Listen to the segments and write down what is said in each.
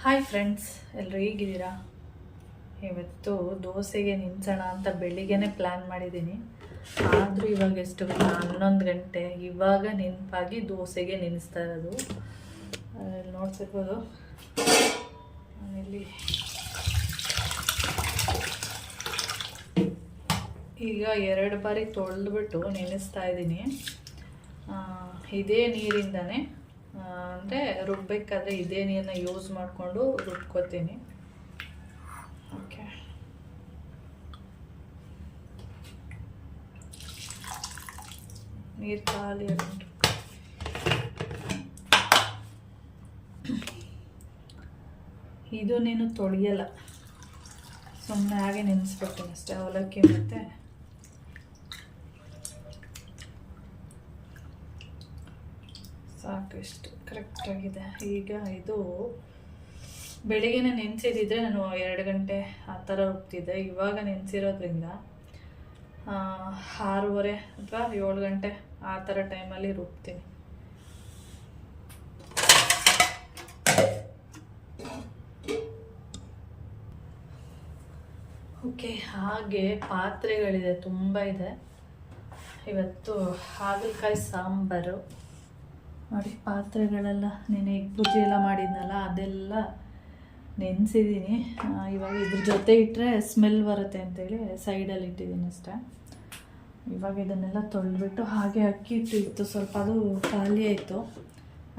Hi friends, ಎಲ್ಲರೂ ಹೇಗಿದ್ದೀರಾ? ಇವತ್ತು ದೋಸೆಗೆ ನಿಂಚೋಣ ಅಂತ ಬೆಳಿಗ್ಗೆನೇ ಪ್ಲ್ಯಾನ್ ಮಾಡಿದ್ದೀನಿ. ಆದರೂ ಇವಾಗ ಎಷ್ಟು 11 ಗಂಟೆ, ಇವಾಗ ನೆನಪಾಗಿ ದೋಸೆಗೆ ನೆನೆಸ್ತಾ ಇರೋದು. ನೋಡ್ತಿರ್ಬೋದು ನಾನಿಲ್ಲಿ ಈಗ 2 ಬಾರಿ ತೊಳೆದ್ಬಿಟ್ಟು ನೆನೆಸ್ತಾ ಇದ್ದೀನಿ. ಇದೇ ನೀರಿಂದನೇ ಅಂದರೆ ರುಬ್ಬೇಕಾದ್ರೆ ಇದೇ ನೀರನ್ನ ಯೂಸ್ ಮಾಡಿಕೊಂಡು ರುಬ್ಕೋತೀನಿ. ಓಕೆ, ನೀರು ಖಾಲಿ ಉಂಟು. ಇದು ನೀನು ತೊಳೆಯಲ್ಲ, ಸುಮ್ಮನೆ ಹಾಗೆ ನೆನೆಸ್ಬಿಡ್ತೀನಿ ಅಷ್ಟೇ. ಅವಲಕ್ಕಿ ಮತ್ತು ಸಾಕು, ಇಷ್ಟು ಕರೆಕ್ಟಾಗಿದೆ. ಈಗ ಇದು ಬೆಳಿಗ್ಗೆನೇ ನೆನೆಸಿದ್ರೆ ನಾನು 2 ಗಂಟೆ ಆ ಥರ ರುಬ್ತಿದ್ದೆ. ಇವಾಗ ನೆನೆಸಿರೋದ್ರಿಂದ 6:30 ಅಥವಾ 7 ಗಂಟೆ ಆ ಥರ ಟೈಮಲ್ಲಿ ರುಬ್ತೀನಿ. ಓಕೆ, ಹಾಗೆ ಪಾತ್ರೆಗಳಿದೆ, ತುಂಬ ಇದೆ. ಇವತ್ತು ಹಾಗಲಕಾಯಿ ಸಾಂಬಾರು ನೋಡಿ. ಪಾತ್ರೆಗಳೆಲ್ಲ ನೆನೆ ಬುಜ್ಜಿ ಎಲ್ಲ ಮಾಡಿದ್ನಲ್ಲ, ಅದೆಲ್ಲ ನೆನೆಸಿದ್ದೀನಿ. ಇವಾಗ ಇದ್ರ ಜೊತೆ ಇಟ್ಟರೆ ಸ್ಮೆಲ್ ಬರುತ್ತೆ ಅಂತೇಳಿ ಸೈಡಲ್ಲಿ ಇಟ್ಟಿದ್ದೀನಿ ಅಷ್ಟೇ. ಇವಾಗ ಇದನ್ನೆಲ್ಲ ತೊಳೆದ್ಬಿಟ್ಟು, ಹಾಗೆ ಅಕ್ಕಿ ಇಟ್ಟು ಸ್ವಲ್ಪ ಅದು ಖಾಲಿ ಆಯಿತು,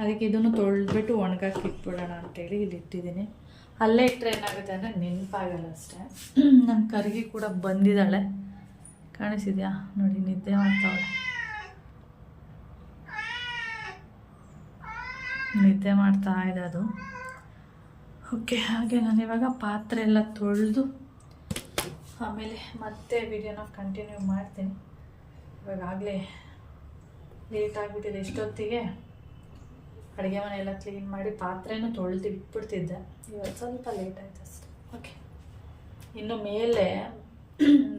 ಅದಕ್ಕೆ ಇದನ್ನು ತೊಳೆದ್ಬಿಟ್ಟು ಒಣಗಾಕಿ ಇಟ್ಬಿಡೋಣ ಅಂತೇಳಿ ಇಲ್ಲಿ ಇಟ್ಟಿದ್ದೀನಿ. ಅಲ್ಲೇ ಇಟ್ಟರೆ ಏನಾಗುತ್ತೆ ಅಂದರೆ ನೆನಪಾಗಲ್ಲ ಅಷ್ಟೇ. ನನ್ನ ಕರ್ಗಿ ಕೂಡ ಬಂದಿದ್ದಾಳೆ, ಕಾಣಿಸಿದ್ಯಾ ನೋಡಿ, ನಿದ್ದೆ ಮಾಡ್ತಾ ಇದೆ ಅದು. ಓಕೆ, ಹಾಗೆ ನಾನು ಇವಾಗ ಪಾತ್ರೆ ಎಲ್ಲ ತೊಳೆದು ಆಮೇಲೆ ಮತ್ತೆ ವಿಡಿಯೋನ ಕಂಟಿನ್ಯೂ ಮಾಡ್ತೀನಿ. ಇವಾಗಲೇ ಲೇಟ್ ಆಗಿಬಿಟ್ಟಿದೆ. ಇಷ್ಟೊತ್ತಿಗೆ ಅಡುಗೆ ಮನೆ ಎಲ್ಲ ಕ್ಲೀನ್ ಮಾಡಿ ಪಾತ್ರೆನೂ ತೊಳೆದು ಇಟ್ಬಿಡ್ತಿದ್ದೆ. ಇವತ್ತು ಸ್ವಲ್ಪ ಲೇಟ್ ಆಯ್ತು ಅಷ್ಟೆ. ಓಕೆ, ಇನ್ನು ಮೇಲೆ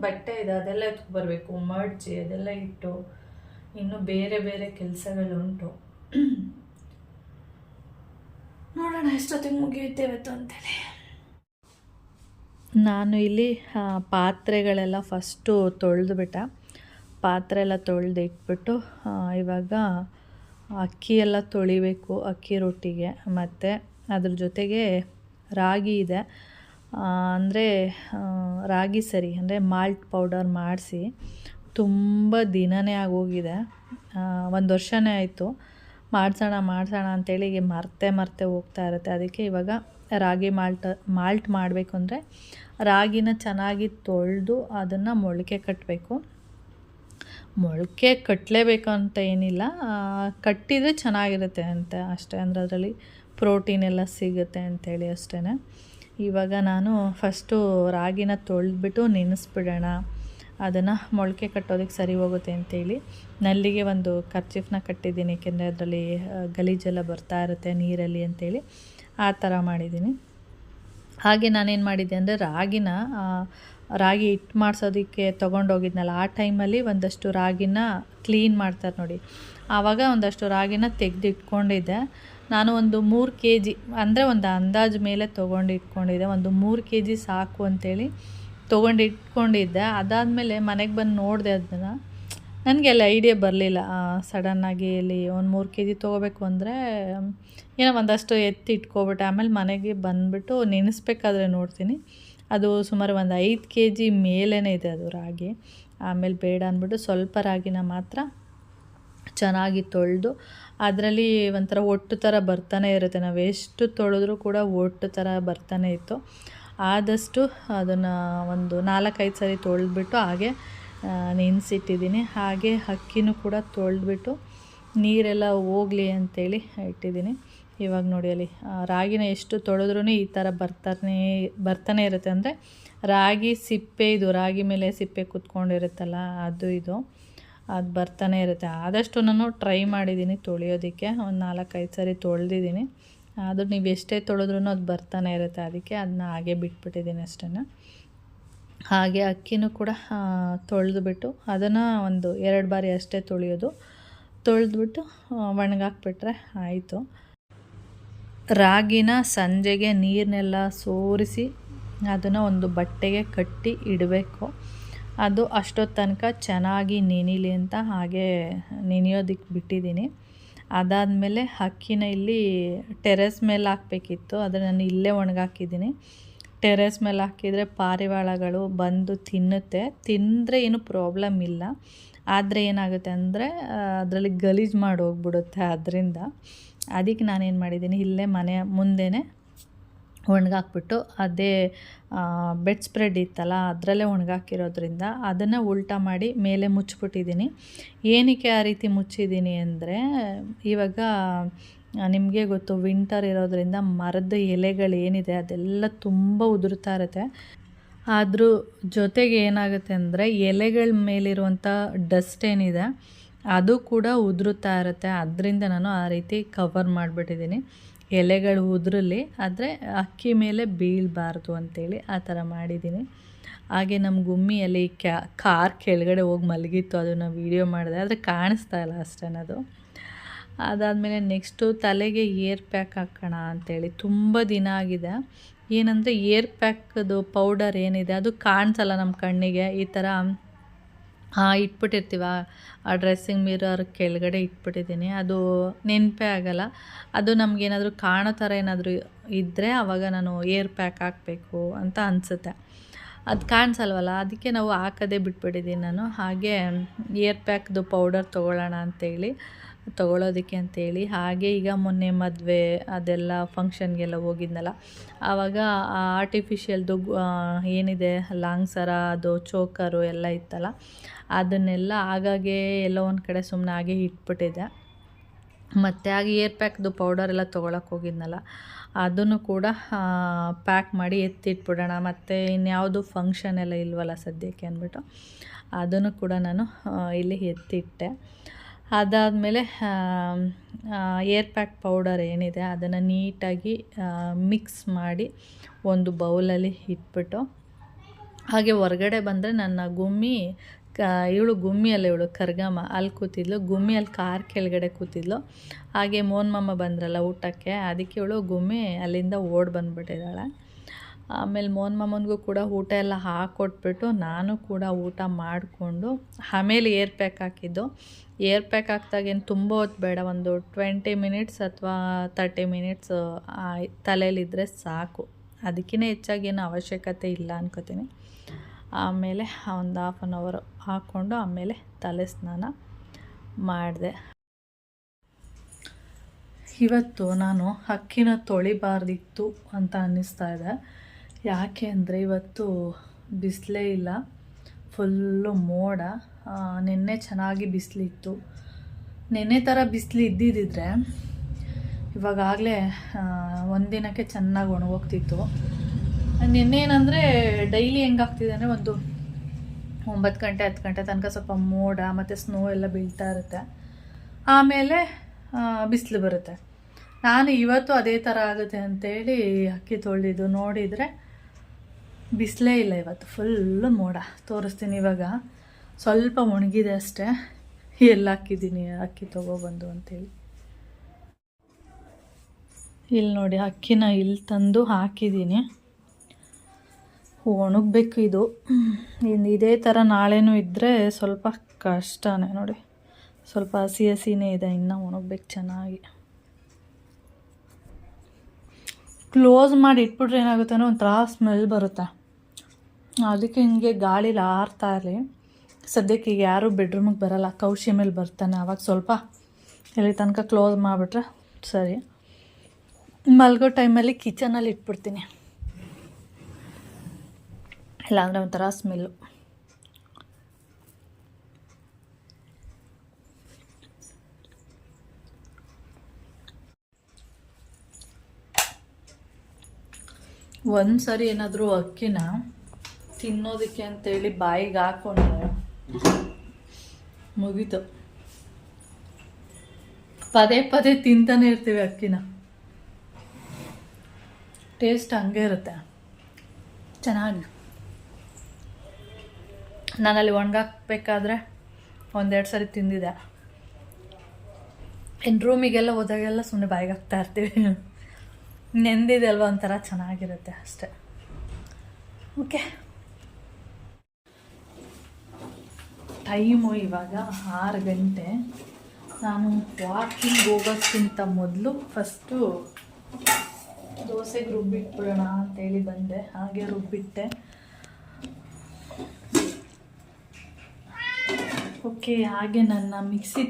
ಬಟ್ಟೆ ಇದೆ, ಅದೆಲ್ಲ ಎತ್ಕೊಬರ್ಬೇಕು, ಮಡ್ಚಿ ಅದೆಲ್ಲ ಇಟ್ಟು ಇನ್ನೂ ಬೇರೆ ಬೇರೆ ಕೆಲಸಗಳುಂಟು. ನೋಡೋಣ ಎಷ್ಟೊತ್ತಿಗೆ ಮುಗಿಯುತ್ತೇವತ್ತು ಅಂತೇಳಿ. ನಾನು ಇಲ್ಲಿ ಪಾತ್ರೆಗಳೆಲ್ಲ ಫಸ್ಟು ಪಾತ್ರೆ ಎಲ್ಲ ತೊಳೆದು ಇಟ್ಬಿಟ್ಟು ಇವಾಗ ಅಕ್ಕಿ ಎಲ್ಲ ತೊಳಿಬೇಕು, ಅಕ್ಕಿ ರೊಟ್ಟಿಗೆ. ಮತ್ತು ಅದ್ರ ಜೊತೆಗೆ ರಾಗಿ ಇದೆ, ಅಂದರೆ ರಾಗಿ ಸರಿ ಅಂದರೆ ಮಾಲ್ಟ್ ಪೌಡರ್ ಮಾಡಿಸಿ ತುಂಬ ದಿನವೇ ಆಗೋಗಿದೆ. 1 ವರ್ಷನೇ ಆಯಿತು. ಮಾಡಿಸೋಣ ಅಂತೇಳಿ ಈಗ ಮರ್ತೆ ಹೋಗ್ತಾ ಇರುತ್ತೆ. ಅದಕ್ಕೆ ಇವಾಗ ರಾಗಿ ಮಾಲ್ಟ್ ಮಾಡಬೇಕು ಅಂದರೆ ರಾಗಿನ ಚೆನ್ನಾಗಿ ತೊಳೆದು ಅದನ್ನು ಮೊಳಕೆ ಕಟ್ಟಬೇಕು. ಮೊಳಕೆ ಕಟ್ಟಲೇಬೇಕು ಅಂತ ಏನಿಲ್ಲ, ಕಟ್ಟಿದರೆ ಚೆನ್ನಾಗಿರುತ್ತೆ ಅಂತ ಅಷ್ಟೇ. ಅಂದರೆ ಅದರಲ್ಲಿ ಪ್ರೋಟೀನ್ ಎಲ್ಲ ಸಿಗುತ್ತೆ ಅಂಥೇಳಿ ಅಷ್ಟೇ. ಇವಾಗ ನಾನು ಫಸ್ಟು ರಾಗಿನ ತೊಳೆದ್ಬಿಟ್ಟು ನೆನೆಸ್ಬಿಡೋಣ, ಅದನ್ನು ಮೊಳಕೆ ಕಟ್ಟೋದಕ್ಕೆ ಸರಿ ಹೋಗುತ್ತೆ ಅಂತೇಳಿ ನಲ್ಲಿಗೆ ಒಂದು ಕರ್ಚಿಫ್ನ ಕಟ್ಟಿದ್ದೀನಿ. ಏಕೆಂದರೆ ಅದರಲ್ಲಿ ಗಲೀಜೆಲ್ಲ ಬರ್ತಾ ಇರುತ್ತೆ ನೀರಲ್ಲಿ ಅಂತೇಳಿ ಆ ಥರ ಮಾಡಿದ್ದೀನಿ. ಹಾಗೆ ನಾನೇನು ಮಾಡಿದ್ದೆ ಅಂದರೆ ರಾಗಿ ಹಿಟ್ಟು ಮಾಡಿಸೋದಕ್ಕೆ ತೊಗೊಂಡೋಗಿದ್ನಲ್ಲ, ಆ ಟೈಮಲ್ಲಿ ಒಂದಷ್ಟು ರಾಗಿನ ಕ್ಲೀನ್ ಮಾಡ್ತಾರೆ ನೋಡಿ, ಆವಾಗ ಒಂದಷ್ಟು ರಾಗಿನ ತೆಗೆದು ಇಟ್ಕೊಂಡಿದ್ದೆ. ನಾನು ಒಂದು 3 kg ಅಂದರೆ ಒಂದು ಅಂದಾಜು ಮೇಲೆ ತೊಗೊಂಡು ಇಟ್ಕೊಂಡಿದ್ದೆ. ಒಂದು 3 kg ಸಾಕು ಅಂತೇಳಿ ತೊಗೊಂಡು ಇಟ್ಕೊಂಡಿದ್ದೆ. ಅದಾದಮೇಲೆ ಮನೆಗೆ ಬಂದು ನೋಡಿದೆ, ಅದನ್ನು ನನಗೆಲ್ಲ ಐಡಿಯಾ ಬರಲಿಲ್ಲ. ಸಡನ್ನಾಗಿ ಇಲ್ಲಿ ಒಂದು 3 kg ತೊಗೋಬೇಕು ಅಂದರೆ ಏನೋ ಒಂದಷ್ಟು ಎತ್ತಿ ಇಟ್ಕೊಬಿಟ್ಟೆ. ಆಮೇಲೆ ಮನೆಗೆ ಬಂದುಬಿಟ್ಟು ನೆನೆಸ್ಬೇಕಾದ್ರೆ ನೋಡ್ತೀನಿ ಅದು ಸುಮಾರು ಒಂದು 5 kg ಮೇಲೇ ಇದೆ ಅದು ರಾಗಿ. ಆಮೇಲೆ ಬೇಡ ಅಂದ್ಬಿಟ್ಟು ಸ್ವಲ್ಪ ರಾಗಿನ ಮಾತ್ರ ಚೆನ್ನಾಗಿ ತೊಳೆದು, ಅದರಲ್ಲಿ ಒಂಥರ ಒಟ್ಟು ಥರ ಬರ್ತಾನೆ ಇರುತ್ತೆ, ನಾವು ಎಷ್ಟು ತೊಳೆದ್ರೂ ಕೂಡ ಒಟ್ಟು ಥರ ಬರ್ತಾನೆ ಇತ್ತು. ಆದಷ್ಟು ಅದನ್ನು ಒಂದು 4-5 ಸರಿ ತೊಳೆದ್ಬಿಟ್ಟು ಹಾಗೆ ನೆನೆಸಿಟ್ಟಿದ್ದೀನಿ. ಹಾಗೆ ಅಕ್ಕಿನೂ ಕೂಡ ತೊಳೆದ್ಬಿಟ್ಟು ನೀರೆಲ್ಲ ಹೋಗಲಿ ಅಂಥೇಳಿ ಇಟ್ಟಿದ್ದೀನಿ. ಇವಾಗ ನೋಡಿ, ಅಲ್ಲಿ ರಾಗಿನ ಎಷ್ಟು ತೊಳೆದ್ರೂ ಈ ಥರ ಬರ್ತಾನೆ ಇರುತ್ತೆ. ಅಂದರೆ ರಾಗಿ ಸಿಪ್ಪೆ, ಇದು ರಾಗಿ ಮೇಲೆ ಸಿಪ್ಪೆ ಕುತ್ಕೊಂಡಿರುತ್ತಲ್ಲ, ಅದು ಬರ್ತಾನೆ ಇರುತ್ತೆ. ಆದಷ್ಟು ನಾನು ಟ್ರೈ ಮಾಡಿದ್ದೀನಿ ತೊಳೆಯೋದಕ್ಕೆ, ಒಂದು 4-5 ಸರಿ ತೊಳೆದಿದ್ದೀನಿ. ಆದರೂ ನೀವು ಎಷ್ಟೇ ತೊಳೆದ್ರೂ ಅದು ಬರ್ತಾನೆ ಇರುತ್ತೆ, ಅದಕ್ಕೆ ಅದನ್ನ ಹಾಗೆ ಬಿಟ್ಬಿಟ್ಟಿದ್ದೀನಿ ಅಷ್ಟೇ. ಹಾಗೆ ಅಕ್ಕಿನೂ ಕೂಡ ತೊಳೆದುಬಿಟ್ಟು ಅದನ್ನು ಒಂದು 2 ಬಾರಿ ಅಷ್ಟೇ ತೊಳೆಯೋದು. ತೊಳೆದ್ಬಿಟ್ಟು ಒಣಗಾಕ್ಬಿಟ್ರೆ ಆಯಿತು. ರಾಗಿನ ಸಂಜೆಗೆ ನೀರನ್ನೆಲ್ಲ ಸೋರಿಸಿ ಅದನ್ನು ಒಂದು ಬಟ್ಟೆಗೆ ಕಟ್ಟಿ ಇಡಬೇಕು. ಅದು ಅಷ್ಟೊತ್ತು ತನಕ ಚೆನ್ನಾಗಿ ನೆನೀಲಿ ಅಂತ ಹಾಗೆ ನೆನೆಯೋದಕ್ಕೆ ಬಿಟ್ಟಿದ್ದೀನಿ. ಅದಾದಮೇಲೆ ಅಕ್ಕಿನ ಇಲ್ಲಿ ಟೆರೆಸ್ ಮೇಲೆ ಹಾಕಬೇಕಿತ್ತು, ಆದರೆ ನಾನು ಇಲ್ಲೇ ಒಣಗಾಕಿದ್ದೀನಿ. ಟೆರೆಸ್ ಮೇಲೆ ಹಾಕಿದರೆ ಪಾರಿವಾಳಗಳು ಬಂದು ತಿಂದರೆ ಏನು ಪ್ರಾಬ್ಲಮ್ ಇಲ್ಲ. ಆದರೆ ಏನಾಗುತ್ತೆ ಅಂದರೆ ಅದರಲ್ಲಿ ಗಲೀಜು ಮಾಡಿ ಹೋಗ್ಬಿಡುತ್ತೆ. ಅದಕ್ಕೆ ನಾನೇನು ಮಾಡಿದ್ದೀನಿ, ಇಲ್ಲೇ ಮನೆಯ ಮುಂದೆನೇ ಒಣಗಾಕ್ಬಿಟ್ಟು ಅದೇ ಬೆಡ್ ಸ್ಪ್ರೆಡ್ ಇತ್ತಲ್ಲ ಅದರಲ್ಲೇ ಒಣಗಾಕಿರೋದ್ರಿಂದ ಅದನ್ನು ಉಲ್ಟಾ ಮಾಡಿ ಮೇಲೆ ಮುಚ್ಚಿಬಿಟ್ಟಿದ್ದೀನಿ. ಏನಕ್ಕೆ ಆ ರೀತಿ ಮುಚ್ಚಿದ್ದೀನಿ ಅಂದರೆ, ಇವಾಗ ನಿಮಗೆ ಗೊತ್ತು ವಿಂಟರ್ ಇರೋದ್ರಿಂದ ಮರದ ಎಲೆಗಳೇನಿದೆ ಅದೆಲ್ಲ ತುಂಬ ಉದುರ್ತಾ ಇರುತ್ತೆ. ಅದ್ರ ಜೊತೆಗೆ ಏನಾಗುತ್ತೆ ಅಂದರೆ ಎಲೆಗಳ ಮೇಲಿರುವಂಥ ಡಸ್ಟ್ ಏನಿದೆ ಅದು ಕೂಡ ಉದುರುತ್ತಾ ಇರುತ್ತೆ. ಅದರಿಂದ ನಾನು ಆ ರೀತಿ ಕವರ್ ಮಾಡಿಬಿಟ್ಟಿದ್ದೀನಿ. ಎಲೆಗಳು ಉದುರಲಿ, ಆದರೆ ಅಕ್ಕಿ ಮೇಲೆ ಬೀಳಬಾರ್ದು ಅಂಥೇಳಿ ಆ ಥರ ಮಾಡಿದ್ದೀನಿ. ಹಾಗೆ ನಮ್ಮ ಗುಮ್ಮಿಯಲ್ಲಿ ಕಾರ್ ಕೆಳಗಡೆ ಹೋಗಿ ಮಲಗಿತ್ತು, ಅದನ್ನು ವೀಡಿಯೋ ಮಾಡಿದೆ, ಆದರೆ ಕಾಣಿಸ್ತಾ ಇಲ್ಲ ಅಷ್ಟೇನದು. ಅದಾದಮೇಲೆ ನೆಕ್ಸ್ಟು ತಲೆಗೆ ಏರ್ ಪ್ಯಾಕ್ ಹಾಕೋಣ ಅಂಥೇಳಿ ತುಂಬ ದಿನ ಆಗಿದೆ. ಏನಂದರೆ ಏರ್ ಪ್ಯಾಕ್ದು ಪೌಡರ್ ಏನಿದೆ ಅದು ಕಾಣಿಸಲ್ಲ ನಮ್ಮ ಕಣ್ಣಿಗೆ. ಈ ಥರ ಇಟ್ಬಿಟ್ಟಿರ್ತೀವ, ಆ ಡ್ರೆಸ್ಸಿಂಗ್ ಮಿರರ್ ಕೆಳಗಡೆ ಇಟ್ಬಿಟ್ಟಿದ್ದೀನಿ, ಅದು ನೆನಪೇ ಆಗೋಲ್ಲ. ಅದು ನಮಗೇನಾದರೂ ಕಾಣೋ ಥರ ಏನಾದರೂ ಇದ್ದರೆ ಆವಾಗ ನಾನು ಏರ್ ಪ್ಯಾಕ್ ಹಾಕಬೇಕು ಅಂತ ಅನಿಸುತ್ತೆ. ಅದು ಕಾಣಿಸಲ್ವಲ್ಲ, ಅದಕ್ಕೆ ನಾವು ಹಾಕೋದೇ ಬಿಟ್ಬಿಟ್ಟಿದ್ದೀನಿ ನಾನು. ಹಾಗೆ ಏರ್ ಪ್ಯಾಕ್ದು ಪೌಡರ್ ತೊಗೊಳ್ಳೋಣ ಅಂತೇಳಿ ಹಾಗೆ ಈಗ ಮೊನ್ನೆ ಮದುವೆ ಅದೆಲ್ಲ ಫಂಕ್ಷನ್ಗೆಲ್ಲ ಹೋಗಿದ್ನಲ್ಲ, ಆವಾಗ ಆ ಆರ್ಟಿಫಿಷಿಯಲ್ದು ಏನಿದೆ ಲಾಂಗ್ ಸರ, ಅದು ಚೋಕರು ಎಲ್ಲ ಇತ್ತಲ್ಲ, ಅದನ್ನೆಲ್ಲ ಆಗಾಗೆ ಎಲ್ಲೋ ಒಂದು ಕಡೆ ಸುಮ್ಮನೆ ಹಾಗೆ ಇಟ್ಬಿಟ್ಟಿದ್ದೆ. ಮತ್ತು ಹಾಗೆ ಏರ್ ಪ್ಯಾಕ್ದು ಪೌಡರ್ ಎಲ್ಲ ತೊಗೊಳಕ್ಕೆ ಹೋಗಿದ್ನಲ್ಲ, ಅದನ್ನು ಕೂಡ ಪ್ಯಾಕ್ ಮಾಡಿ ಎತ್ತಿಟ್ಬಿಡೋಣ, ಮತ್ತು ಇನ್ಯಾವುದು ಫಂಕ್ಷನ್ ಎಲ್ಲ ಇಲ್ವಲ್ಲ ಸದ್ಯಕ್ಕೆ ಅಂದ್ಬಿಟ್ಟು ಅದನ್ನು ಕೂಡ ನಾನು ಇಲ್ಲಿ ಎತ್ತಿಟ್ಟೆ. ಅದಾದಮೇಲೆ ಏರ್ ಪ್ಯಾಕ್ ಪೌಡರ್ ಏನಿದೆ ಅದನ್ನು ನೀಟಾಗಿ ಮಿಕ್ಸ್ ಮಾಡಿ ಒಂದು ಬೌಲಲ್ಲಿ ಇಟ್ಬಿಟ್ಟು, ಹಾಗೆ ಹೊರಗಡೆ ಬಂದರೆ ನನ್ನ ಗುಮ್ಮಿ ಇವಳು ಕರ್ಗಮ್ಮ ಅಲ್ಲಿ ಕೂತಿದ್ಲು, ಗುಮ್ಮಿಯಲ್ಲಿ ಕಾರ್ ಕೆಳಗಡೆ ಕೂತಿದ್ಲು. ಹಾಗೆ ಮೋಹನ್ ಮಾಮ ಬಂದ್ರಲ್ಲ ಊಟಕ್ಕೆ, ಅದಕ್ಕೆ ಇವಳು ಗುಮ್ಮಿ ಅಲ್ಲಿಂದ ಓಡಿ ಬಂದುಬಿಟ್ಟಿದ್ದಾಳೆ. ಆಮೇಲೆ ಮೋಹನ್ ಮಾಮನಿಗೂ ಕೂಡ ಊಟ ಎಲ್ಲ ಹಾಕ್ಕೊಟ್ಬಿಟ್ಟು ನಾನು ಕೂಡ ಊಟ ಮಾಡಿಕೊಂಡು ಆಮೇಲೆ ಏರ್ ಪ್ಯಾಕ್ ಹಾಕಿದ್ದು. ಏರ್ ಪ್ಯಾಕ್ ಹಾಕ್ದಾಗೇನು ತುಂಬ ಹೊತ್ತು ಬೇಡ, ಒಂದು 20 ಮಿನಿಟ್ಸ್ ಅಥವಾ 30 ಮಿನಿಟ್ಸ್ ತಲೆಯಲ್ಲಿದ್ದರೆ ಸಾಕು, ಅದಕ್ಕಿಂತ ಹೆಚ್ಚಾಗೇನು ಅವಶ್ಯಕತೆ ಇಲ್ಲ ಅನ್ಕೋತೀನಿ. ಆಮೇಲೆ ಒಂದು 1/2 ಅವರ್ ಹಾಕ್ಕೊಂಡು ಆಮೇಲೆ ತಲೆ ಸ್ನಾನ ಮಾಡಿದೆ. ಇವತ್ತು ನಾನು ಅಕ್ಕಿನ ತೊಳಿಬಾರ್ದಿತ್ತು ಅಂತ ಅನ್ನಿಸ್ತಾ ಇದೆ. ಯಾಕೆ ಅಂದರೆ ಇವತ್ತು ಬಿಸಿಲೇ ಇಲ್ಲ, ಫುಲ್ಲು ಮೋಡ. ನಿನ್ನೆ ಚೆನ್ನಾಗಿ ಬಿಸಿಲಿತ್ತು. ನಿನ್ನೆ ಥರ ಬಿಸಿಲು ಇದ್ದಿದ್ದರೆ ಇವಾಗಲೇ ಒಂದಿನಕ್ಕೆ ಚೆನ್ನಾಗಿ ಒಣಗೋಗ್ತಿತ್ತು. ನಿನ್ನೆ ಏನಂದರೆ ಡೈಲಿ ಹೆಂಗಾಗ್ತಿದೆ ಅಂದರೆ ಒಂದು 9 ಗಂಟೆ 10 ಗಂಟೆ ತನಕ ಸ್ವಲ್ಪ ಮೋಡ ಮತ್ತು ಸ್ನೋ ಎಲ್ಲ ಬೀಳ್ತಾ ಇರುತ್ತೆ, ಆಮೇಲೆ ಬಿಸಿಲು ಬರುತ್ತೆ. ನಾನು ಇವತ್ತು ಅದೇ ಥರ ಆಗುತ್ತೆ ಅಂಥೇಳಿ ಅಕ್ಕಿ ತೊಳೆದಿದ್ದು, ನೋಡಿದರೆ ಬಿಸಿಲೇ ಇಲ್ಲ ಇವತ್ತು, ಫುಲ್ಲು ಮೋಡ. ತೋರಿಸ್ತೀನಿ ಇವಾಗ. ಸ್ವಲ್ಪ ಒಣಗಿದೆ ಅಷ್ಟೇ, ಎಲ್ಲ ಹಾಕಿದ್ದೀನಿ ಅಕ್ಕಿ ತೊಗೊಬಂದು ಅಂಥೇಳಿ. ಇಲ್ಲಿ ನೋಡಿ, ಅಕ್ಕಿನ ಇಲ್ಲಿ ತಂದು ಹಾಕಿದ್ದೀನಿ, ಒಣಗಬೇಕು ಇದು. ಇದೇ ಥರ ನಾಳೆನೂ ಇದ್ದರೆ ಸ್ವಲ್ಪ ಕಷ್ಟನೇ. ನೋಡಿ, ಸ್ವಲ್ಪ ಹಸಿ ಹಸಿನೇ ಇದೆ, ಇನ್ನೂ ಒಣಗಬೇಕು ಚೆನ್ನಾಗಿ. ಕ್ಲೋಸ್ ಮಾಡಿ ಇಟ್ಬಿಟ್ರೆ ಏನಾಗುತ್ತೆ ಅಂದರೆ ಒಂಥರ ಸ್ಮೆಲ್ ಬರುತ್ತೆ, ಅದಕ್ಕೆ ಹಿಂಗೆ ಗಾಳಿಲಿ ಆರ್ತಾ ಇರಲಿ. ಸದ್ಯಕ್ಕೆ ಈಗ ಯಾರೂ ಬೆಡ್ರೂಮಿಗೆ ಬರೋಲ್ಲ, ಕೌಶಿ ಮೇಲೆ ಬರ್ತಾನೆ, ಆವಾಗ ಸ್ವಲ್ಪ ಇಲ್ಲಿ ತನಕ ಕ್ಲೋಸ್ ಮಾಡಿಬಿಟ್ರೆ ಸರಿ. ಮಲ್ಗೋ ಟೈಮಲ್ಲಿ ಕಿಚನಲ್ಲಿ ಇಟ್ಬಿಡ್ತೀನಿ, ಇಲ್ಲಾಂದರೆ ಒಂಥರ ಸ್ಮೆಲ್ಲು. ಒಂದು ಸರಿ ಏನಾದರೂ ಅಕ್ಕಿನ ತಿನ್ನೋದಕ್ಕೆ ಅಂತೇಳಿ ಬಾಯಿಗೆ ಹಾಕ್ಕೊಂಡ್ರೆ ಮುಗೀತು, ಪದೇ ಪದೇ ತಿಂತಾನೆ ಇರ್ತೀವಿ ಅಕ್ಕಿನ. ಟೇಸ್ಟ್ ಹಂಗೆ ಇರುತ್ತೆ ಚೆನ್ನಾಗಿ. ನಾನಲ್ಲಿ ಒಣಗಾಕ್ಬೇಕಾದ್ರೆ 1-2 ಸರಿ ತಿಂದಿದ್ದೆ. ಇನ್ನು ರೂಮಿಗೆಲ್ಲ ಹೋದಾಗೆಲ್ಲ ಸುಮ್ಮನೆ ಬಾಯಿಗೆ ಹಾಕ್ತಾ ಇರ್ತೀವಿ. ನೆಂದಿದೆ ಅಲ್ವ ಒಂಥರ ಚೆನ್ನಾಗಿರುತ್ತೆ ಅಷ್ಟೆ. ಓಕೆ, ಟೈಮು ಇವಾಗ 6 ಗಂಟೆ. ನಾನು ವಾಕಿಂಗ್ ಹೋಗೋಕ್ಕಿಂತ ಮೊದಲು ಫಸ್ಟು ದೋಸೆಗೆ ರುಬ್ಬಿಟ್ಬಿಡೋಣ ಅಂತೇಳಿ ಬಂದೆ. ಹಾಗೆ ರುಬ್ಬಿಟ್ಟೆ. ಓಕೆ, ಹಾಗೆ ನನ್ನ ಮಿಕ್ಸಿ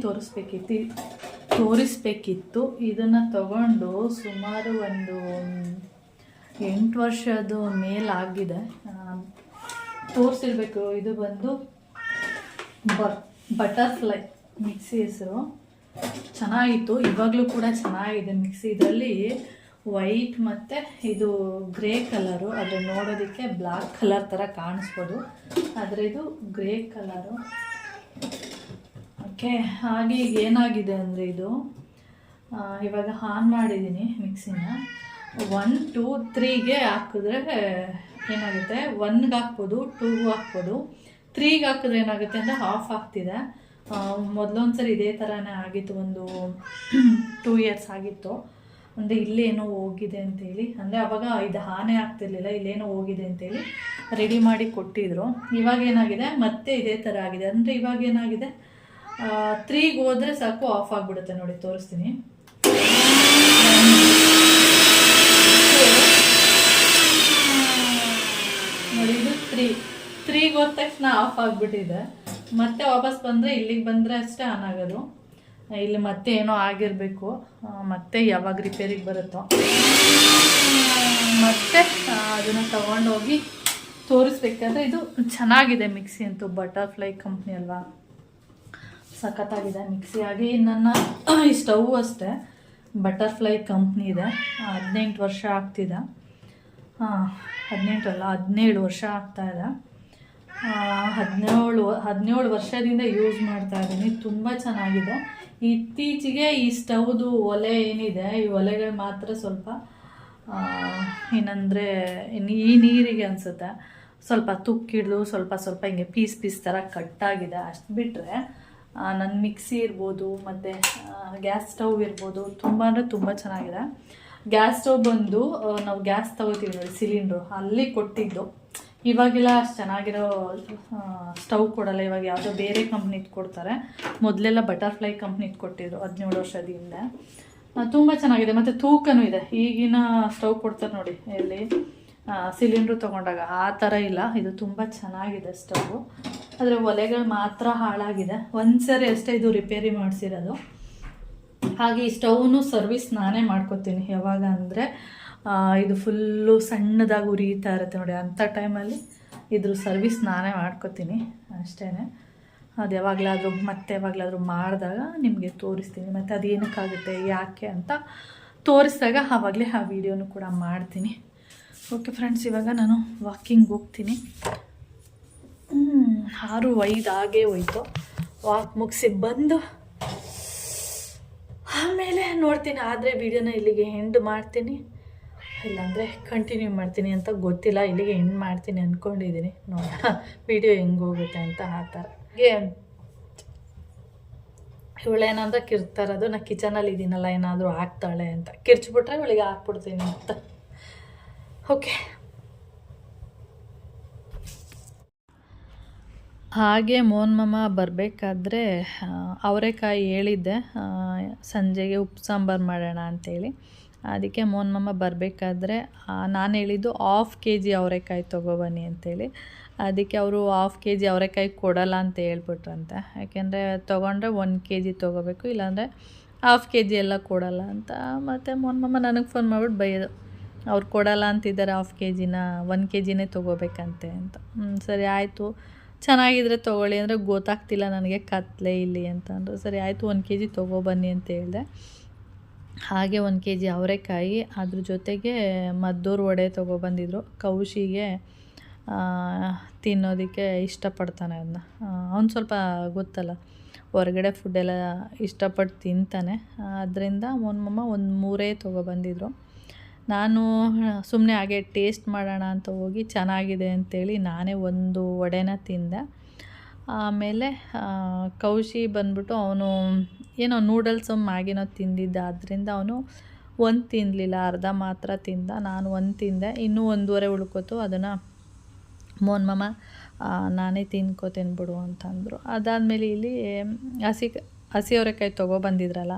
ತೋರಿಸ್ಬೇಕಿತ್ತು. ಇದನ್ನು ತಗೊಂಡು ಸುಮಾರು ಒಂದು 8 ವರ್ಷದ ಮೇಲಾಗಿದೆ. ತೋರಿಸಿರ್ಬೇಕು. ಇದು ಬಂದು ಬಟರ್ಫ್ಲೈ ಮಿಕ್ಸಿ ಹೆಸರು. ಚೆನ್ನಾಗಿತ್ತು, ಇವಾಗಲೂ ಕೂಡ ಚೆನ್ನಾಗಿದೆ ಮಿಕ್ಸಿ. ಇದರಲ್ಲಿ ವೈಟ್ ಮತ್ತು ಇದು ಗ್ರೇ ಕಲರು. ಅದು ನೋಡೋದಕ್ಕೆ ಬ್ಲ್ಯಾಕ್ ಕಲರ್ ಥರ ಕಾಣಿಸ್ಬೋದು, ಆದರೆ ಇದು ಗ್ರೇ ಕಲರು. ಓಕೆ, ಹಾಗೆ ಈಗ ಏನಾಗಿದೆ ಅಂದರೆ ಇದು ಇವಾಗ ಆನ್ ಮಾಡಿದ್ದೀನಿ ಮಿಕ್ಸಿನ. 1 2 3ಗೆ ಹಾಕಿದ್ರೆ ಏನಾಗುತ್ತೆ, 1ಗೆ ಹಾಕ್ಬೋದು, 2ಗೂ ಹಾಕ್ಬೋದು. 3ಗೆ ಹಾಕಿದ್ರೆ ಏನಾಗುತ್ತೆ ಅಂದರೆ ಆಫ್ ಆಗ್ತಿದೆ. ಮೊದಲೊಂದ್ಸರಿ ಇದೇ ಥರನೇ ಆಗಿತ್ತು, ಒಂದು 2 ಇಯರ್ಸ್ ಆಗಿತ್ತು. ಅಂದರೆ ಇಲ್ಲೇನೋ ಹೋಗಿದೆ ಅಂತೇಳಿ, ಅಂದರೆ ಅವಾಗ ಇದು ಹಾನೇ ಆಗ್ತಿರ್ಲಿಲ್ಲ, ಇಲ್ಲೇನೋ ಹೋಗಿದೆ ಅಂತೇಳಿ ರೆಡಿ ಮಾಡಿ ಕೊಟ್ಟಿದ್ರು. ಇವಾಗ ಏನಾಗಿದೆ ಮತ್ತೆ ಇದೇ ಥರ ಆಗಿದೆ. ಅಂದರೆ ಇವಾಗ ಏನಾಗಿದೆ, 3ಗೆ ಹೋದರೆ ಸಾಕು ಆಫ್ ಆಗಿಬಿಡುತ್ತೆ. ನೋಡಿ ತೋರಿಸ್ತೀನಿ. ನೋಡಿ, ಇದು 3ಗೆ ಹೋದ ತಕ್ಷಣ ಆಫ್ ಆಗಿಬಿಟ್ಟಿದೆ. ಮತ್ತೆ ವಾಪಸ್ ಬಂದರೆ ಇಲ್ಲಿಗೆ ಬಂದರೆ ಅಷ್ಟೇ ಆನ್ ಆಗೋದು. ಇಲ್ಲಿ ಮತ್ತೆ ಏನೋ ಆಗಿರಬೇಕು, ಮತ್ತೆ ಯಾವಾಗ ರಿಪೇರಿಗೆ ಬರುತ್ತೋ ಮತ್ತೆ ಅದನ್ನು ತಗೊಂಡೋಗಿ ತೋರಿಸ್ಬೇಕಾದ್ರೆ. ಇದು ಚೆನ್ನಾಗಿದೆ ಮಿಕ್ಸಿ ಅಂತೂ, ಬಟರ್ಫ್ಲೈ ಕಂಪ್ನಿ ಅಲ್ವಾ, ಸಖತ್ತಾಗಿದೆ ಮಿಕ್ಸಿ. ಹಾಗೆ ನನ್ನ ಈ ಸ್ಟವ್ ಅಷ್ಟೇ ಬಟರ್ಫ್ಲೈ ಕಂಪ್ನಿ ಇದೆ. 18 ವರ್ಷ ಆಗ್ತಿದೆ. 18 ಅಲ್ಲ, 17 ವರ್ಷ ಆಗ್ತಾಯಿದೆ. 17 ವರ್ಷದಿಂದ ಯೂಸ್ ಮಾಡ್ತಾ ಇದ್ದೀನಿ. ತುಂಬ ಚೆನ್ನಾಗಿದೆ. ಇತ್ತೀಚೆಗೆ ಈ ಸ್ಟವ್ದು ಒಲೆ ಏನಿದೆ, ಈ ಒಲೆಗಳು ಮಾತ್ರ ಸ್ವಲ್ಪ ಏನಂದರೆ ಈ ನೀರಿಗೆ ಅನಿಸುತ್ತೆ ಸ್ವಲ್ಪ ತುಕ್ಕಿಡ್ದು ಸ್ವಲ್ಪ ಹಿಂಗೆ ಪೀಸ್ ಥರ ಕಟ್ಟಾಗಿದೆ. ಅಷ್ಟು ಬಿಟ್ಟರೆ ನನ್ನ ಮಿಕ್ಸಿ ಇರ್ಬೋದು ಮತ್ತು ಗ್ಯಾಸ್ ಸ್ಟವ್ ಇರ್ಬೋದು, ತುಂಬ ಅಂದರೆ ತುಂಬ ಚೆನ್ನಾಗಿದೆ. ಗ್ಯಾಸ್ ಸ್ಟವ್ ಬಂದು ನಾವು ಗ್ಯಾಸ್ ತಗೋತೀವಿ ನೋಡಿ, ಸಿಲಿಂಡ್ರು ಅಲ್ಲಿ ಕೊಟ್ಟಿದ್ದು. ಇವಾಗೆಲ್ಲ ಅಷ್ಟು ಚೆನ್ನಾಗಿರೋ ಸ್ಟವ್ ಕೊಡಲ್ಲ. ಇವಾಗ ಯಾವುದೋ ಬೇರೆ ಕಂಪ್ನಿದು ಕೊಡ್ತಾರೆ. ಮೊದಲೆಲ್ಲ ಬಟರ್ಫ್ಲೈ ಕಂಪ್ನಿದು ಕೊಟ್ಟಿದ್ರು 17 ವರ್ಷದ ಹಿಂದೆ. ತುಂಬ ಚೆನ್ನಾಗಿದೆ ಮತ್ತು ತೂಕನೂ ಇದೆ. ಈಗಿನ ಸ್ಟವ್ ಕೊಡ್ತಾರೆ ನೋಡಿ ಎಲ್ಲಿ ಸಿಲಿಂಡ್ರು ತೊಗೊಂಡಾಗ, ಆ ಥರ ಇಲ್ಲ. ಇದು ತುಂಬ ಚೆನ್ನಾಗಿದೆ ಸ್ಟವ್. ಆದರೆ ಒಲೆಗಳು ಮಾತ್ರ ಹಾಳಾಗಿದೆ. ಒಂದ್ಸರಿ ಅಷ್ಟೇ ಇದು ರಿಪೇರಿ ಮಾಡಿಸಿರೋದು. ಹಾಗೆ ಈ ಸ್ಟವ್ನು ಸರ್ವಿಸ್ ನಾನೇ ಮಾಡ್ಕೊತೀನಿ. ಯಾವಾಗ ಅಂದರೆ ಇದು ಫುಲ್ಲು ಸಣ್ಣದಾಗಿ ಉರಿತಾ ಇರುತ್ತೆ ನೋಡಿ, ಅಂಥ ಟೈಮಲ್ಲಿ ಇದ್ರ ಸರ್ವಿಸ್ ನಾನೇ ಮಾಡ್ಕೊತೀನಿ ಅಷ್ಟೇ. ಅದು ಯಾವಾಗಲಾದರೂ ಮಾಡಿದಾಗ ನಿಮಗೆ ತೋರಿಸ್ತೀನಿ. ಮತ್ತು ಅದು ಏನಕ್ಕಾಗುತ್ತೆ ಯಾಕೆ ಅಂತ ತೋರಿಸಿದಾಗ ಆವಾಗಲೇ ಆ ವಿಡಿಯೋನು ಕೂಡ ಮಾಡ್ತೀನಿ. ಓಕೆ ಫ್ರೆಂಡ್ಸ್, ಇವಾಗ ನಾನು ವಾಕಿಂಗ್ ಹೋಗ್ತೀನಿ. 6:05 ಆಗೇ ಹೋಯ್ತು. ವಾಕ್ ಮುಗಿಸಿ ಬಂದು ಆಮೇಲೆ ನೋಡ್ತೀನಿ. ಆದರೆ ವಿಡಿಯೋನ ಇಲ್ಲಿಗೆ ಎಂಡ್ ಮಾಡ್ತೀನಿ, ಇಲ್ಲಾಂದರೆ ಕಂಟಿನ್ಯೂ ಮಾಡ್ತೀನಿ ಅಂತ ಗೊತ್ತಿಲ್ಲ. ಇಲ್ಲಿಗೆ ಎಂಡ್ ಮಾಡ್ತೀನಿ ಅಂದ್ಕೊಂಡಿದ್ದೀನಿ. ನೋಡೋಣ ವಿಡಿಯೋ ಹೆಂಗೆ ಹೋಗುತ್ತೆ ಅಂತ. ಆ ಥರ ಇವಳೇನಂದ್ರೆ ಕಿರ್ತಾರದು, ನಾ ಕಿಚನಲ್ಲಿ ಇದ್ದೀನಲ್ಲ ಏನಾದರೂ ಹಾಕ್ತಾಳೆ ಅಂತ. ಕಿರ್ಚ್ಬಿಟ್ರೆ ಇವಳಿಗೆ ಹಾಕ್ಬಿಡ್ತೀನಿ ಅಂತ. ಓಕೆ, ಹಾಗೆ ಮೋಹನ್ ಮಾಮ ಬರಬೇಕಾದ್ರೆ ಅವರೆಕಾಯಿ ಹೇಳಿದ್ದೆ ಸಂಜೆಗೆ ಉಪ್ಪು ಸಾಂಬಾರು ಮಾಡೋಣ ಅಂಥೇಳಿ. ಅದಕ್ಕೆ ಮೋಹನ್ ಮಾಮ ಬರಬೇಕಾದ್ರೆ ನಾನು ಹೇಳಿದ್ದು 1/2 kg ಅವರೆಕಾಯಿ ತೊಗೊಬನ್ನಿ ಅಂತೇಳಿ. ಅದಕ್ಕೆ ಅವರು 1/2 kg ಅವರೆಕಾಯಿ ಕೊಡೋಲ್ಲ ಅಂತ ಹೇಳ್ಬಿಟ್ರಂತೆ. ಯಾಕೆಂದರೆ ತೊಗೊಂಡ್ರೆ 1 kg ತೊಗೋಬೇಕು, ಇಲ್ಲಾಂದರೆ 1/2 kg ಎಲ್ಲ ಕೊಡೋಲ್ಲ ಅಂತ. ಮತ್ತು ಮೋಹನ್ ಮಾಮ ನನಗೆ ಫೋನ್ ಮಾಡ್ಬಿಟ್ಟು ಬೈಯೋದು, ಅವ್ರು ಕೊಡೋಲ್ಲ ಅಂತಿದ್ದಾರೆ 1/2 kgನ, 1 kgನೇ ತೊಗೋಬೇಕಂತೆ ಅಂತ. ಸರಿ ಆಯಿತು, ಚೆನ್ನಾಗಿದ್ರೆ ತೊಗೊಳ್ಳಿ ಅಂದರೆ ಗೊತ್ತಾಗ್ತಿಲ್ಲ ನನಗೆ ಕತ್ಲೆ ಇಲ್ಲಿ ಅಂತ ಅಂದರು. ಸರಿ ಆಯಿತು 1 kg ತೊಗೊಬನ್ನಿ ಅಂತ ಹೇಳಿದೆ. ಹಾಗೆ 1 kg ಅವರೆಕಾಯಿ, ಅದ್ರ ಜೊತೆಗೆ ಮದ್ದೂರು ವಡೆ ತೊಗೊಬಂದಿದ್ರು. ಕೌಶಿಗೆ ತಿನ್ನೋದಕ್ಕೆ ಇಷ್ಟಪಡ್ತಾನೆ ಅದನ್ನ. ಅವ್ನು ಸ್ವಲ್ಪ ಗೊತ್ತಲ್ಲ, ಹೊರಗಡೆ ಫುಡ್ಡೆಲ್ಲ ಇಷ್ಟಪಟ್ಟು ತಿಂತಾನೆ. ಅದರಿಂದ ಮೋಹನ್ ಮಾಮ ಒಂದು 3 ತೊಗೊಬಂದಿದ್ರು. ನಾನು ಸುಮ್ಮನೆ ಹಾಗೆ ಟೇಸ್ಟ್ ಮಾಡೋಣ ಅಂತ ಹೋಗಿ ಚೆನ್ನಾಗಿದೆ ಅಂಥೇಳಿ ನಾನೇ ಒಂದು ವಡೆನ ತಿಂದೆ. ಆಮೇಲೆ ಕೌಶಿ ಬಂದ್ಬಿಟ್ಟು ಅವನು ಏನೋ ನೂಡಲ್ಸು ಮ್ಯಾಗಿನೋ ತಿಂದಿದ್ದ, ಆದ್ದರಿಂದ ಅವನು ಒಂದು ತಿನ್ನಲಿಲ್ಲ, ಅರ್ಧ ಮಾತ್ರ ತಿಂದ. ನಾನು ಒಂದು ತಿಂದೆ, ಇನ್ನೂ 1.5 ಉಳ್ಕೋತು. ಅದನ್ನು ಮೋಹನ್ ಮಾಮ ನಾನೇ ತಿನ್ಕೋತೇನೆ ಬಿಡು ಅಂತಂದರು. ಅದಾದಮೇಲೆ ಇಲ್ಲಿ ಹಸಿ ಅವರೆಕಾಯಿ ತೊಗೊಬಂದಿದ್ರಲ್ಲ,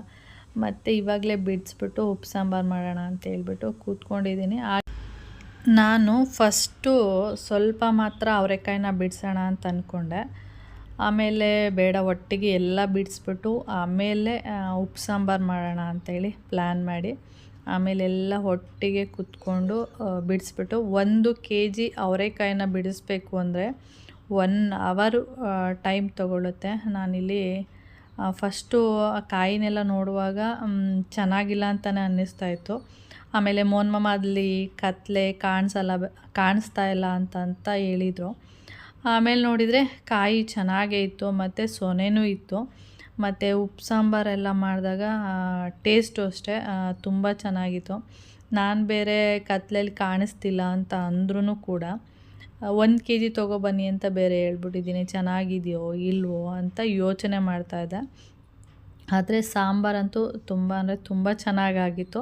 ಮತ್ತು ಇವಾಗಲೇ ಬಿಡಿಸ್ಬಿಟ್ಟು ಉಪ್ಪು ಸಾಂಬಾರು ಮಾಡೋಣ ಅಂತ ಹೇಳ್ಬಿಟ್ಟು ಕೂತ್ಕೊಂಡಿದ್ದೀನಿ. ನಾನು ಫಸ್ಟು ಸ್ವಲ್ಪ ಮಾತ್ರ ಅವರೆಕಾಯಿನ ಬಿಡಿಸೋಣ ಅಂತ ಅಂದ್ಕೊಂಡೆ. ಆಮೇಲೆ ಬೇಡ, ಒಟ್ಟಿಗೆ ಎಲ್ಲ ಬಿಡಿಸ್ಬಿಟ್ಟು ಆಮೇಲೆ ಉಪ್ಪು ಸಾಂಬಾರು ಮಾಡೋಣ ಅಂಥೇಳಿ ಪ್ಲ್ಯಾನ್ ಮಾಡಿ, ಆಮೇಲೆ ಎಲ್ಲ ಒಟ್ಟಿಗೆ ಕುತ್ಕೊಂಡು ಬಿಡಿಸ್ಬಿಟ್ಟು 1 kg ಅವರೆಕಾಯಿನ ಬಿಡಿಸ್ಬೇಕು ಅಂದರೆ 1 hour ಟೈಮ್ ತೊಗೊಳುತ್ತೆ. ನಾನಿಲ್ಲಿ ಫಸ್ಟು ಆ ಕಾಯಿನೆಲ್ಲ ನೋಡುವಾಗ ಚೆನ್ನಾಗಿಲ್ಲ ಅಂತಲೇ ಅನ್ನಿಸ್ತಾಯಿತ್ತು. ಆಮೇಲೆ ಮೋಹನ್ ಮಾಮ ಅಲ್ಲಿ ಕತ್ಲೆ ಕಾಣಿಸ್ತಾ ಇಲ್ಲ ಅಂತ ಹೇಳಿದರು. ಆಮೇಲೆ ನೋಡಿದರೆ ಕಾಯಿ ಚೆನ್ನಾಗೇ ಇತ್ತು, ಮತ್ತು ಸೊನೆನೂ ಇತ್ತು. ಮತ್ತು ಉಪ್ಪು ಸಾಂಬಾರೆಲ್ಲ ಮಾಡಿದಾಗ ಟೇಸ್ಟು ಅಷ್ಟೇ ತುಂಬ ಚೆನ್ನಾಗಿತ್ತು. ನಾನು ಬೇರೆ ಕತ್ಲೆಯಲ್ಲಿ ಕಾಣಿಸ್ತಿಲ್ಲ ಅಂತ ಅಂದ್ರೂ ಕೂಡ 1 kg ತೊಗೊಬನ್ನಿ ಅಂತ ಬೇರೆ ಹೇಳ್ಬಿಟ್ಟಿದ್ದೀನಿ. ಚೆನ್ನಾಗಿದೆಯೋ ಇಲ್ವೋ ಅಂತ ಯೋಚನೆ ಮಾಡ್ತಾಯಿದ್ದೆ. ಆದರೆ ಸಾಂಬಾರಂತೂ ತುಂಬ ಅಂದರೆ ತುಂಬ ಚೆನ್ನಾಗಾಗಿತ್ತು.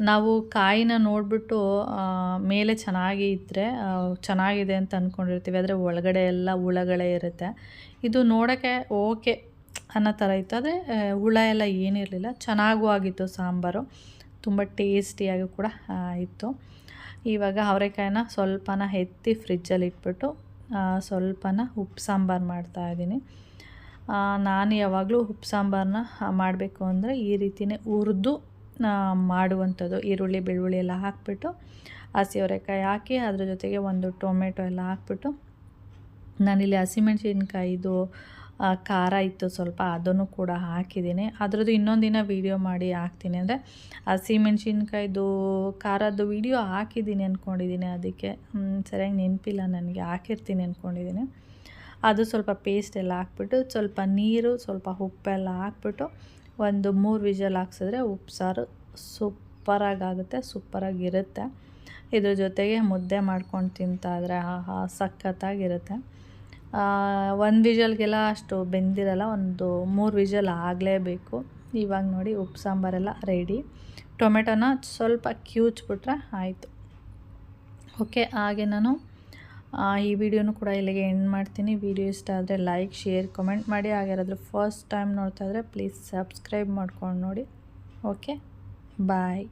ನಾವು ಕಾಯಿನ ನೋಡಿಬಿಟ್ಟು ಮೇಲೆ ಚೆನ್ನಾಗಿ ಇದ್ದರೆ ಚೆನ್ನಾಗಿದೆ ಅಂತ ಅಂದ್ಕೊಂಡಿರ್ತೀವಿ, ಆದರೆ ಒಳಗಡೆ ಎಲ್ಲ ಹುಳಗಳೇ ಇರುತ್ತೆ. ಇದು ನೋಡೋಕ್ಕೆ ಓಕೆ ಅನ್ನೋ ಥರ ಇತ್ತು, ಆದರೆ ಹುಳ ಎಲ್ಲ ಏನಿರಲಿಲ್ಲ. ಚೆನ್ನಾಗೂ ಆಗಿತ್ತು ಸಾಂಬಾರು, ತುಂಬ ಟೇಸ್ಟಿಯಾಗಿ ಕೂಡ ಇತ್ತು. ಇವಾಗ ಅವರೆಕಾಯಿನ ಸ್ವಲ್ಪನ ಎತ್ತಿ ಫ್ರಿಜ್ಜಲ್ಲಿ ಇಟ್ಬಿಟ್ಟು ಸ್ವಲ್ಪನ ಉಪ್ಪು ಸಾಂಬಾರು ಮಾಡ್ತಾಯಿದ್ದೀನಿ. ನಾನು ಯಾವಾಗಲೂ ಉಪ್ಪು ಸಾಂಬಾರನ್ನ ಮಾಡಬೇಕು ಅಂದರೆ ಈ ರೀತಿಯೇ ಹುರಿದು ಮಾಡುವಂಥದ್ದು. ಈರುಳ್ಳಿ ಬೆಳ್ಳುಳ್ಳಿ ಎಲ್ಲ ಹಾಕಿಬಿಟ್ಟು ಹಸಿ ಅವರೆಕಾಯಿ ಹಾಕಿ, ಅದ್ರ ಜೊತೆಗೆ 1 ಟೊಮೆಟೊ ಎಲ್ಲ ಹಾಕ್ಬಿಟ್ಟು, ನಾನಿಲ್ಲಿ ಹಸಿಮೆಣ್ಸಿನ್ಕಾಯಿದು ಖಾರ ಇತ್ತು ಸ್ವಲ್ಪ, ಅದನ್ನು ಕೂಡ ಹಾಕಿದ್ದೀನಿ. ಅದರದ್ದು ಇನ್ನೊಂದು ದಿನ ವೀಡಿಯೋ ಮಾಡಿ ಹಾಕ್ತೀನಿ. ಅಂದರೆ ಹಸಿಮೆಣ್ಸಿನ್ಕಾಯ್ದು ಖಾರದ್ದು ವೀಡಿಯೋ ಹಾಕಿದ್ದೀನಿ ಅಂದ್ಕೊಂಡಿದ್ದೀನಿ, ಅದಕ್ಕೆ ಸರಿಯಾಗಿ ನೆನಪಿಲ್ಲ ನನಗೆ, ಹಾಕಿರ್ತೀನಿ ಅಂದ್ಕೊಂಡಿದ್ದೀನಿ. ಅದು ಸ್ವಲ್ಪ ಪೇಸ್ಟ್ ಎಲ್ಲ ಹಾಕ್ಬಿಟ್ಟು, ಸ್ವಲ್ಪ ನೀರು, ಸ್ವಲ್ಪ ಉಪ್ಪೆಲ್ಲ ಹಾಕ್ಬಿಟ್ಟು 3 ವಿಷಲ್ ಹಾಕ್ಸಿದ್ರೆ ಉಪ್ಪು ಸಾರು ಸೂಪರಾಗುತ್ತೆ, ಸೂಪರಾಗಿರುತ್ತೆ. ಇದ್ರ ಜೊತೆಗೆ ಮುದ್ದೆ ಮಾಡ್ಕೊಂಡು ತಿಂತಾಯಿದ್ರೆ ಆಹಾ ಸಖತ್ತಾಗಿರುತ್ತೆ. 1 ವಿಷಲ್ಗೆಲ್ಲ ಅಷ್ಟು ಬೆಂದಿರಲ್ಲ, 3 ವಿಷಲ್ ಆಗಲೇಬೇಕು. ಇವಾಗ ನೋಡಿ ಉಪ್ಪು ಸಾಂಬಾರೆಲ್ಲ ರೆಡಿ. ಟೊಮೆಟೊನ ಸ್ವಲ್ಪ ಕಿವುಚ್ಬಿಟ್ರೆ ಆಯಿತು. ಓಕೆ, ಹಾಗೆ ನಾನು ಈ ವಿಡಿಯೋನು ಕೂಡ ಇಲ್ಲಿಗೆ ಎಂಡ್ ಮಾಡ್ತೀನಿ. ವಿಡಿಯೋ ಇಷ್ಟ ಆದರೆ ಲೈಕ್, ಶೇರ್, ಕಮೆಂಟ್ ಮಾಡಿ. ಹಾಗೆ ಯಾರಾದರೂ ಫಸ್ಟ್ ಟೈಮ್ ನೋಡ್ತಾ ಇದ್ದರೆ ಪ್ಲೀಸ್ ಸಬ್ಸ್ಕ್ರೈಬ್ ಮಾಡ್ಕೊಂಡು ನೋಡಿ. ಓಕೆ, ಬಾಯ್.